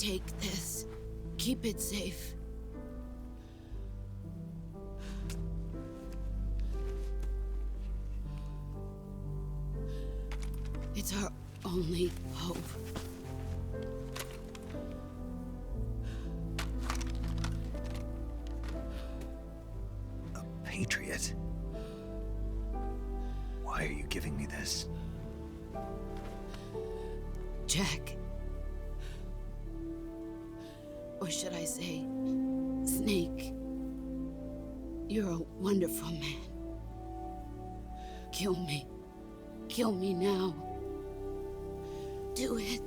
Take this. Keep it safe. It's our only hope. A patriot? Why are you giving me this? Jack. Or should I say, Snake. You're a wonderful man. Kill me. Kill me now. Do it.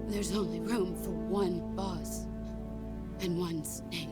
There's only room for one boss and one snake.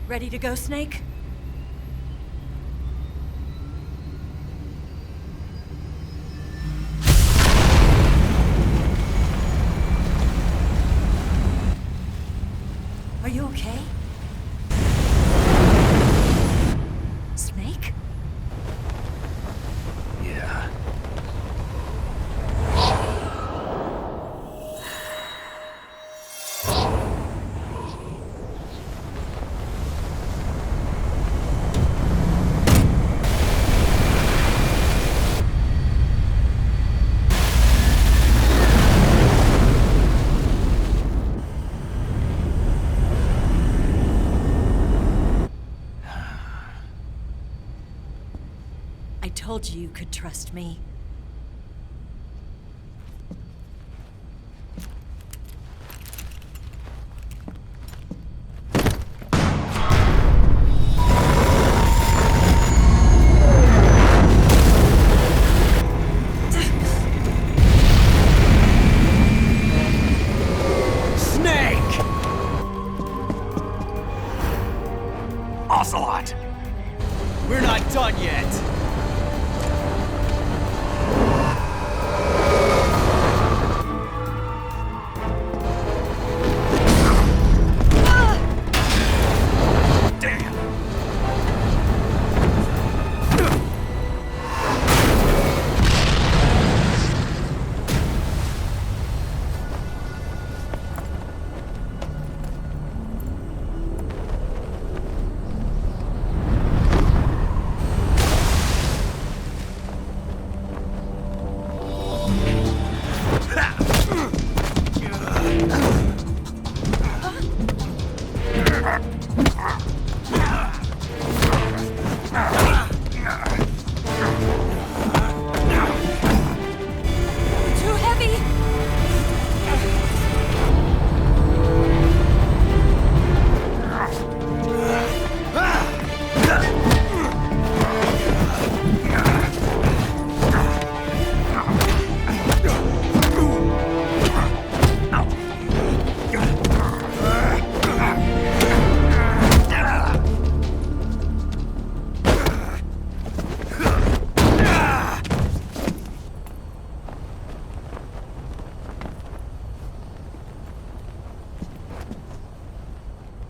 Ready to go, Snake? Are you okay? Snake? Yeah. I told you you could trust me.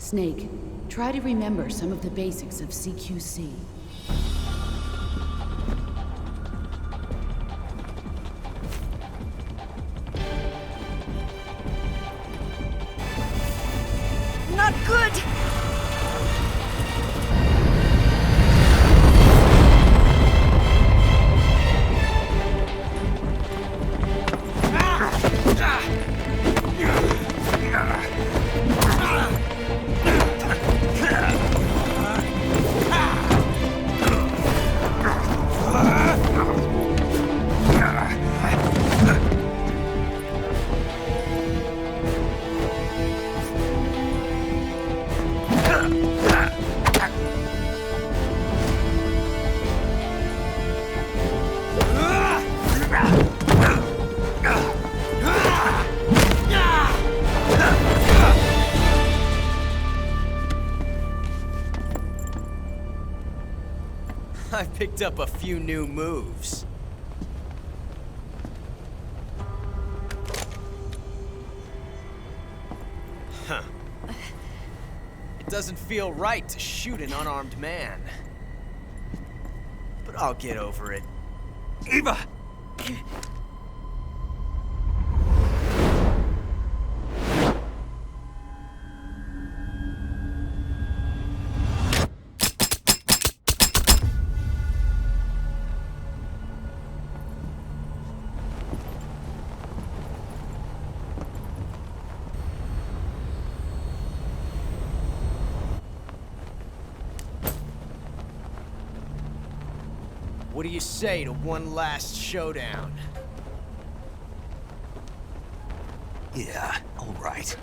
Snake, try to remember some of the basics of CQC. Not good! I picked up a few new moves. Huh. It doesn't feel right to shoot an unarmed man. But I'll get over it. Eva! What do you say to one last showdown? Yeah, all right.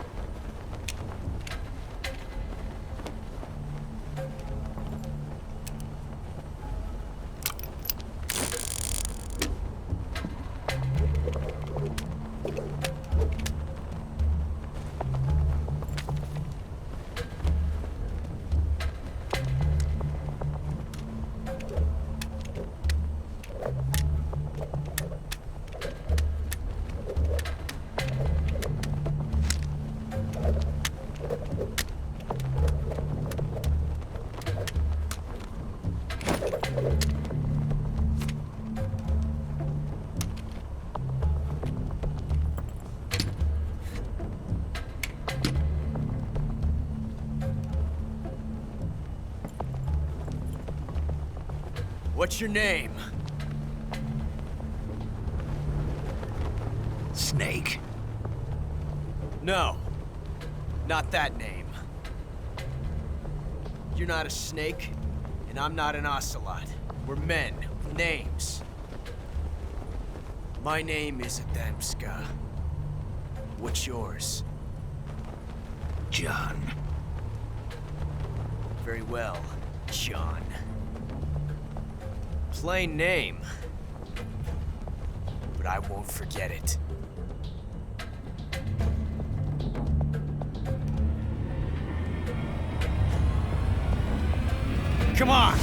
What's your name? Snake. No. Not that name. You're not a snake, and I'm not an ocelot. We're men with names. My name is Adamska. What's yours? John. Very well, John. Plain name. But I won't forget it. Come on!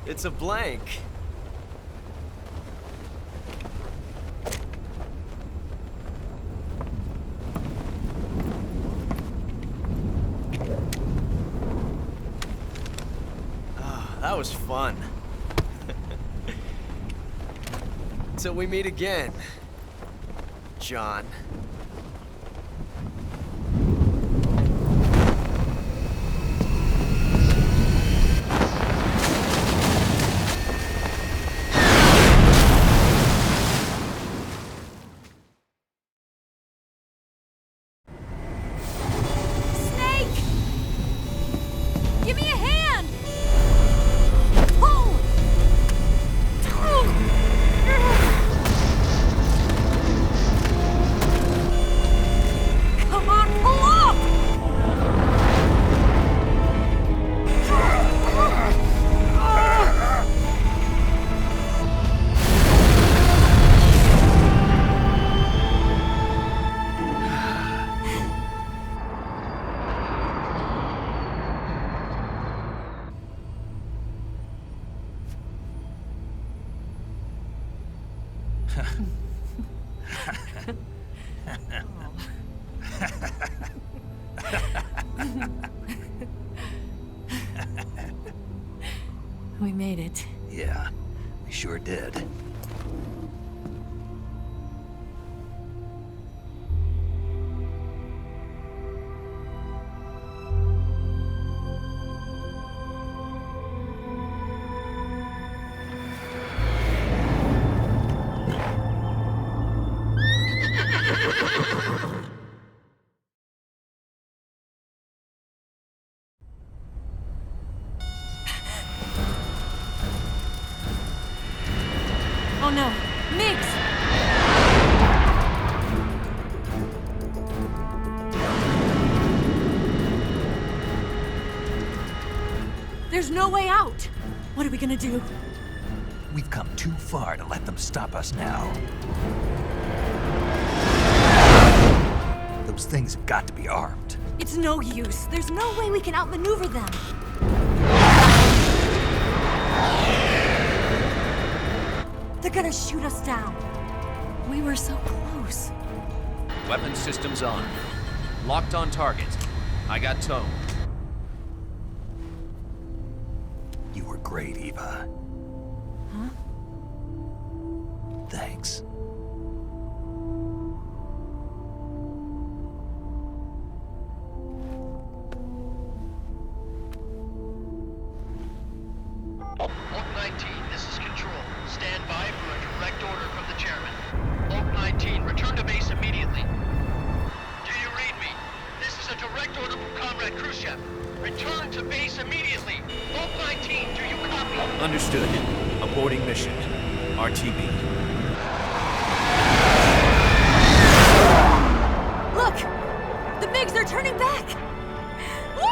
It's a blank. Ah, that was fun. Until we meet again, John. Snake! Give me a hand! Pull! Come on, pull up! We made it. Yeah, we sure did. Oh no, Mix! There's no way out! What are we gonna do? We've come too far to let them stop us now. Those things have got to be armed. It's no use. There's no way we can outmaneuver them. They're gonna shoot us down. We were so close. Weapon systems on. Locked on target. I got tone. You were great, Eva. Huh? Thanks. Oak 19, this is Control. Stand by for a direct order from the chairman. Oak 19, return to base immediately. Do you read me? This is a direct order from Comrade Khrushchev. Return to base immediately. Oak 19, do you copy? Understood. Aborting mission. RTB. Look! The MiGs are turning back! Woo!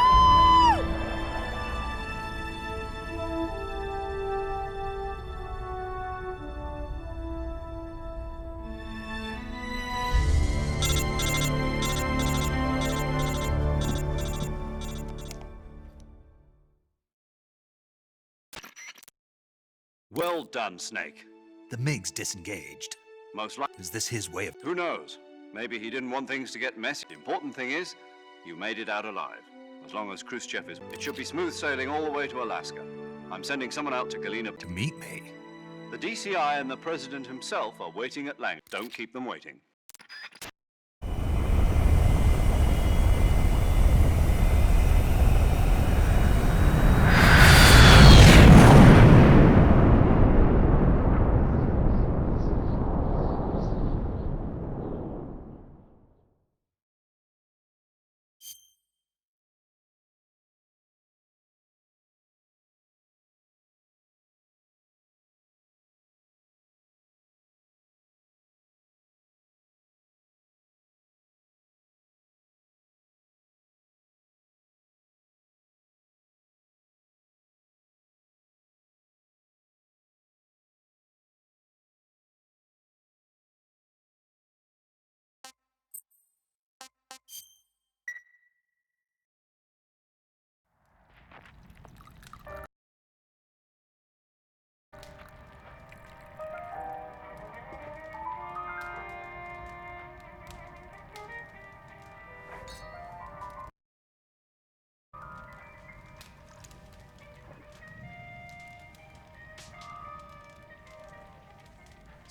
Well done, Snake. The MiG's disengaged. Most likely. Is this his way of... Who knows? Maybe he didn't want things to get messy. The important thing is, you made it out alive. As long as Khrushchev is... It should be smooth sailing all the way to Alaska. I'm sending someone out to Galena to meet me? The DCI and the President himself are waiting at Lang. Don't keep them waiting.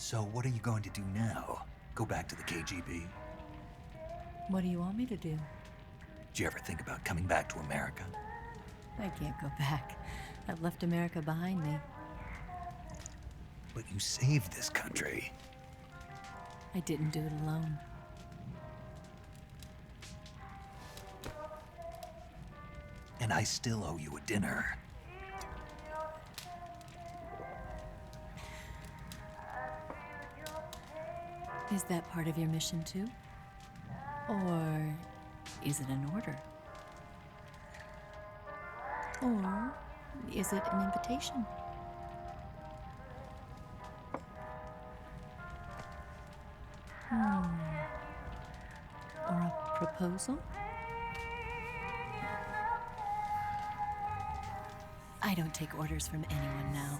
So what are you going to do now? Go back to the KGB? What do you want me to do? Did you ever think about coming back to America? I can't go back. I've left America behind me. But you saved this country. I didn't do it alone. And I still owe you a dinner. Is that part of your mission too? Or is it an order? Or is it an invitation? Or a proposal? I don't take orders from anyone now.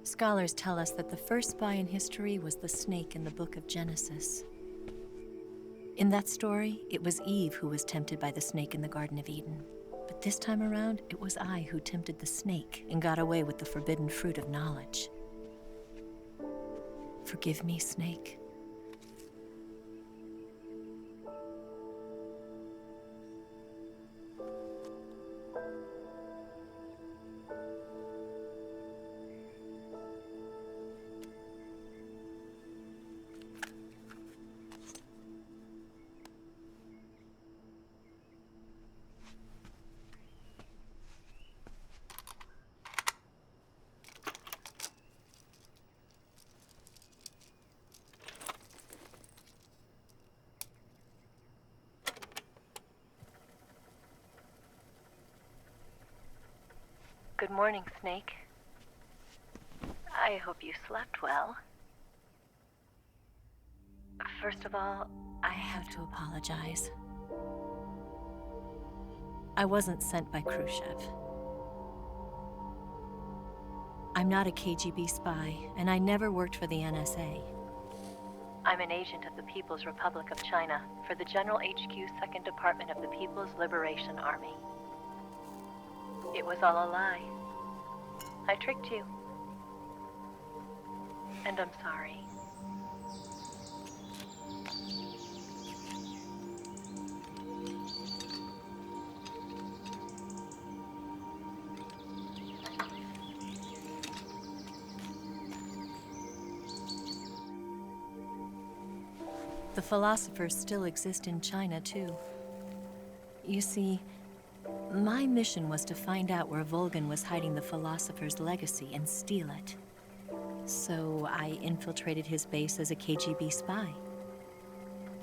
Scholars tell us that the first spy in history was the snake in the book of Genesis. In that story, it was Eve who was tempted by the snake in the Garden of Eden. But this time around, it was I who tempted the snake and got away with the forbidden fruit of knowledge. Forgive me, snake. Good morning, Snake. I hope you slept well. First of all, I have to apologize. I wasn't sent by Khrushchev. I'm not a KGB spy, and I never worked for the NSA. I'm an agent of the People's Republic of China for the General HQ 2nd Department of the People's Liberation Army. It was all a lie. I tricked you. And I'm sorry. The philosophers still exist in China, too. You see, my mission was to find out where Volgan was hiding the philosopher's legacy and steal it. So I infiltrated his base as a KGB spy.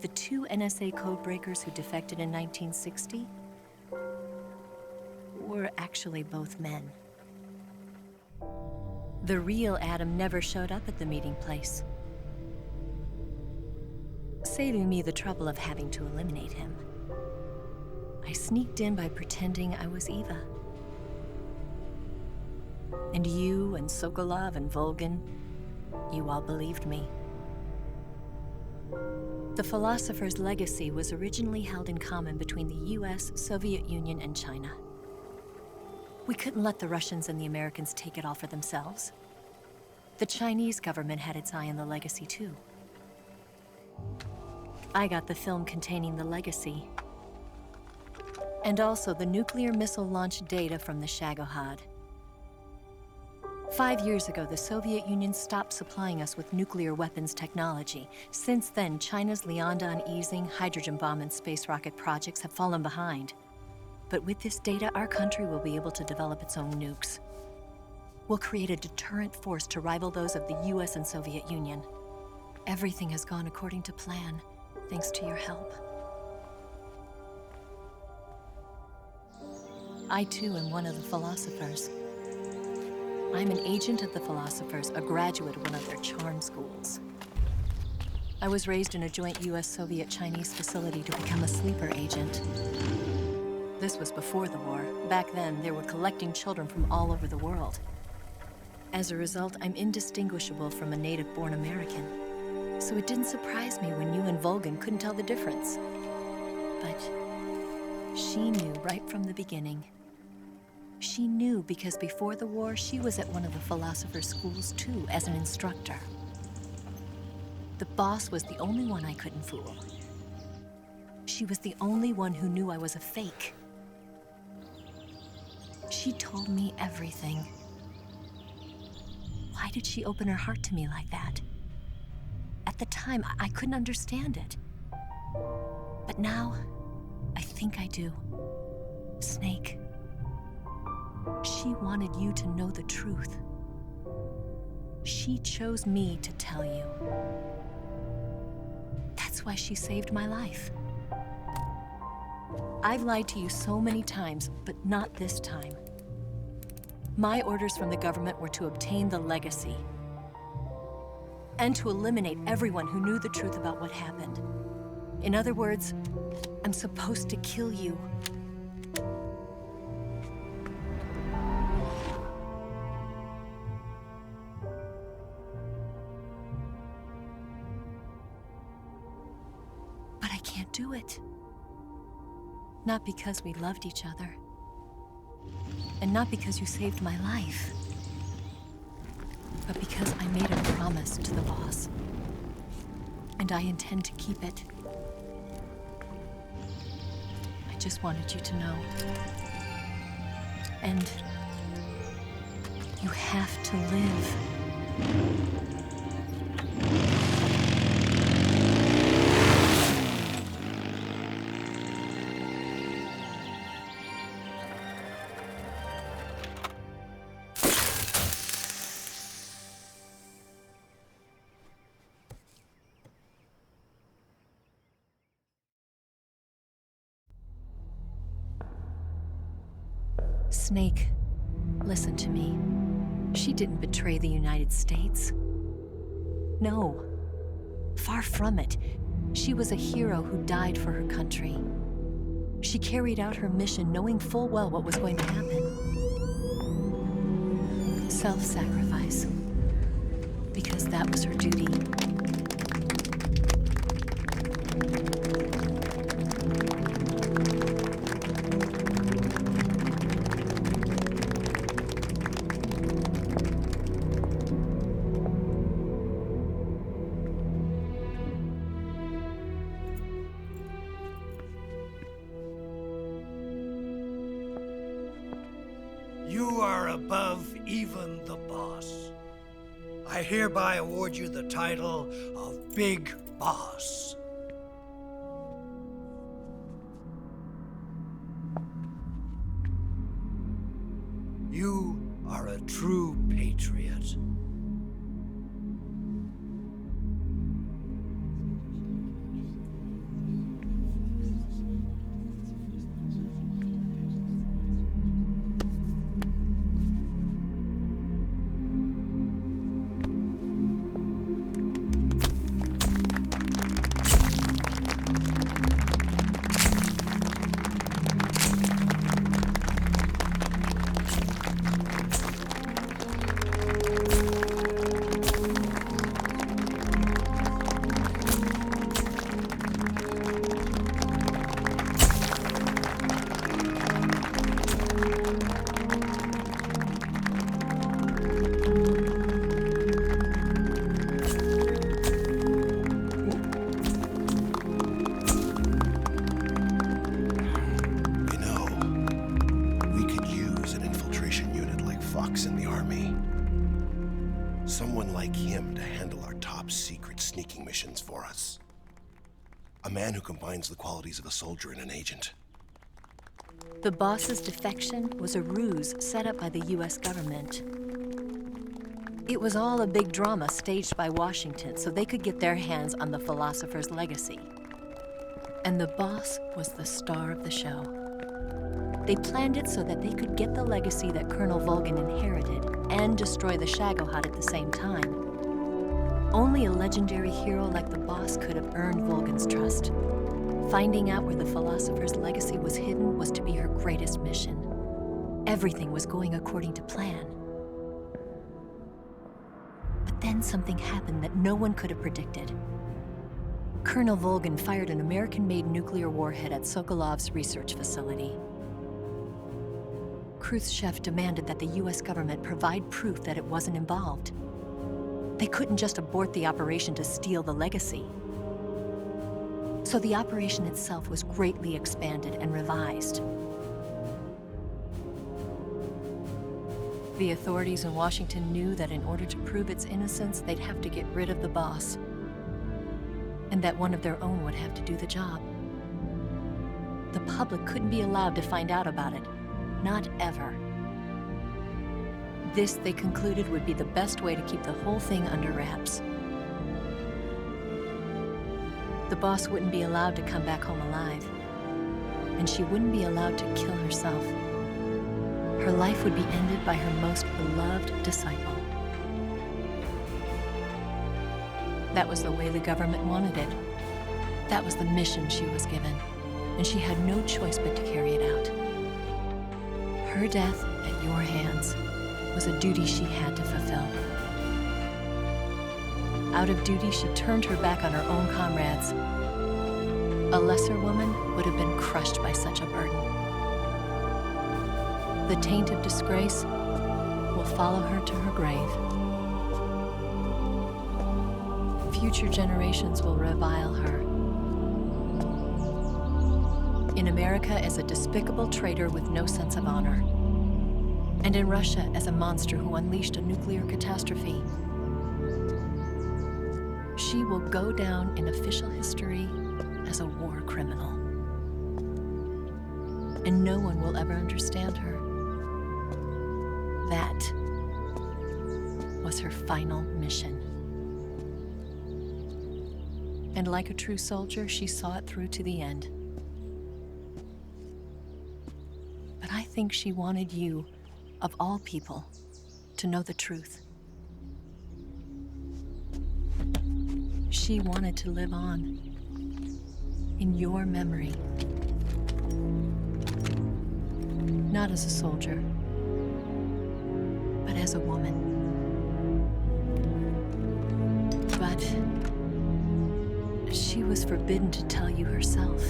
The 2 NSA codebreakers who defected in 1960 were were actually both men. The real Adam never showed up at the meeting place, saving me the trouble of having to eliminate him. I sneaked in by pretending I was Eva. And you and Sokolov and Volgin, you all believed me. The philosopher's legacy was originally held in common between the US, Soviet Union, and China. We couldn't let the Russians and the Americans take it all for themselves. The Chinese government had its eye on the legacy too. I got the film containing the legacy, and also the nuclear missile launch data from the Shagohod. 5 years ago, the Soviet Union stopped supplying us with nuclear weapons technology. Since then, China's Liaodong easing, hydrogen bomb, and space rocket projects have fallen behind. But with this data, our country will be able to develop its own nukes. We'll create a deterrent force to rival those of the US and Soviet Union. Everything has gone according to plan, thanks to your help. I too am one of the philosophers. I'm an agent of the philosophers, a graduate of one of their charm schools. I was raised in a joint US-Soviet-Chinese facility to become a sleeper agent. This was before the war. Back then, they were collecting children from all over the world. As a result, I'm indistinguishable from a native-born American. So it didn't surprise me when you and Volgin couldn't tell the difference. But she knew right from the beginning. She knew because before the war, she was at one of the philosopher's schools too, as an instructor. The boss was the only one I couldn't fool. She was the only one who knew I was a fake. She told me everything. Why did she open her heart to me like that? At the time, I couldn't understand it. But now, I think I do. Snake. She wanted you to know the truth. She chose me to tell you. That's why she saved my life. I've lied to you so many times, but not this time. My orders from the government were to obtain the legacy and to eliminate everyone who knew the truth about what happened. In other words, I'm supposed to kill you. But I can't do it. Not because we loved each other. And not because you saved my life. But because I made a promise to the boss. And I intend to keep it. I just wanted you to know. And you have to live. Snake, listen to me. She didn't betray the United States. No, far from it. She was a hero who died for her country. She carried out her mission knowing full well what was going to happen. Self-sacrifice. Because that was her duty. You are above even the boss. I hereby award you the title of Big Boss. You are a true patriot. handle our top secret sneaking missions for us. A man who combines the qualities of a soldier and an agent. The boss's defection was a ruse set up by the US government. It was all a big drama staged by Washington so they could get their hands on the philosopher's legacy. And the boss was the star of the show. They planned it so that they could get the legacy that Colonel Volgin inherited and destroy the Shagohod at the same time. Only a legendary hero like the boss could have earned Volgin's trust. Finding out where the philosopher's legacy was hidden was to be her greatest mission. Everything was going according to plan. But then something happened that no one could have predicted. Colonel Volgin fired an American-made nuclear warhead at Sokolov's research facility. Khrushchev demanded that the US government provide proof that it wasn't involved. They couldn't just abort the operation to steal the legacy. So the operation itself was greatly expanded and revised. The authorities in Washington knew that in order to prove its innocence, they'd have to get rid of the boss, and that one of their own would have to do the job. The public couldn't be allowed to find out about it, not ever. This, they concluded, would be the best way to keep the whole thing under wraps. The boss wouldn't be allowed to come back home alive, and she wouldn't be allowed to kill herself. Her life would be ended by her most beloved disciple. That was the way the government wanted it. That was the mission she was given, and she had no choice but to carry it out. Her death at your hands was a duty she had to fulfill. Out of duty, she turned her back on her own comrades. A lesser woman would have been crushed by such a burden. The taint of disgrace will follow her to her grave. Future generations will revile her. In America as a despicable traitor with no sense of honor. And in Russia as a monster who unleashed a nuclear catastrophe. She will go down in official history as a war criminal. And no one will ever understand her. That was her final mission. And like a true soldier, she saw it through to the end. But I think she wanted you, of all people, to know the truth. She wanted to live on in your memory. Not as a soldier, but as a woman. But she was forbidden to tell you herself.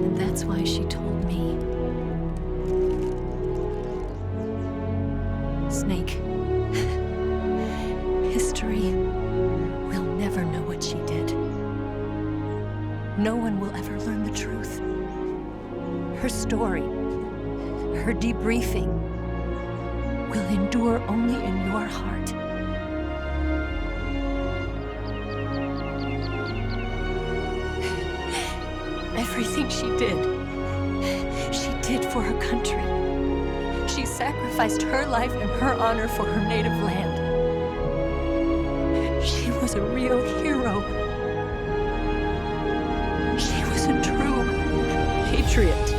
And that's why she told me. Snake, history will never know what she did. No one will ever learn the truth. Her story, her debriefing, will endure only in your heart. Everything she did for her country. She sacrificed her life and her honor for her native land. She was a real hero. She was a true patriot.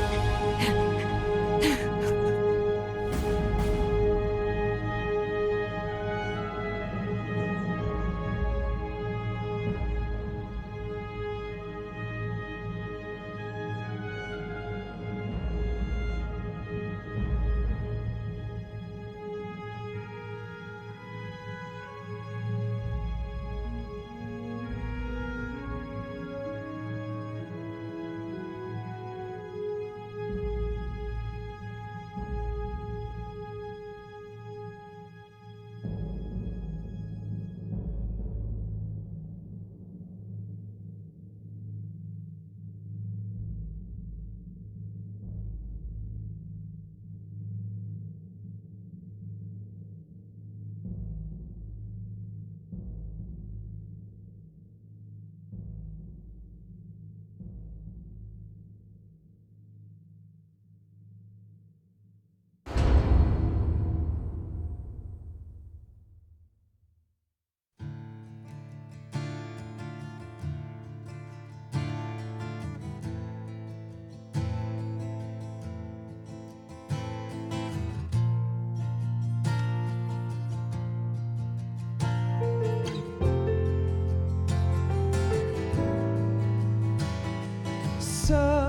answer.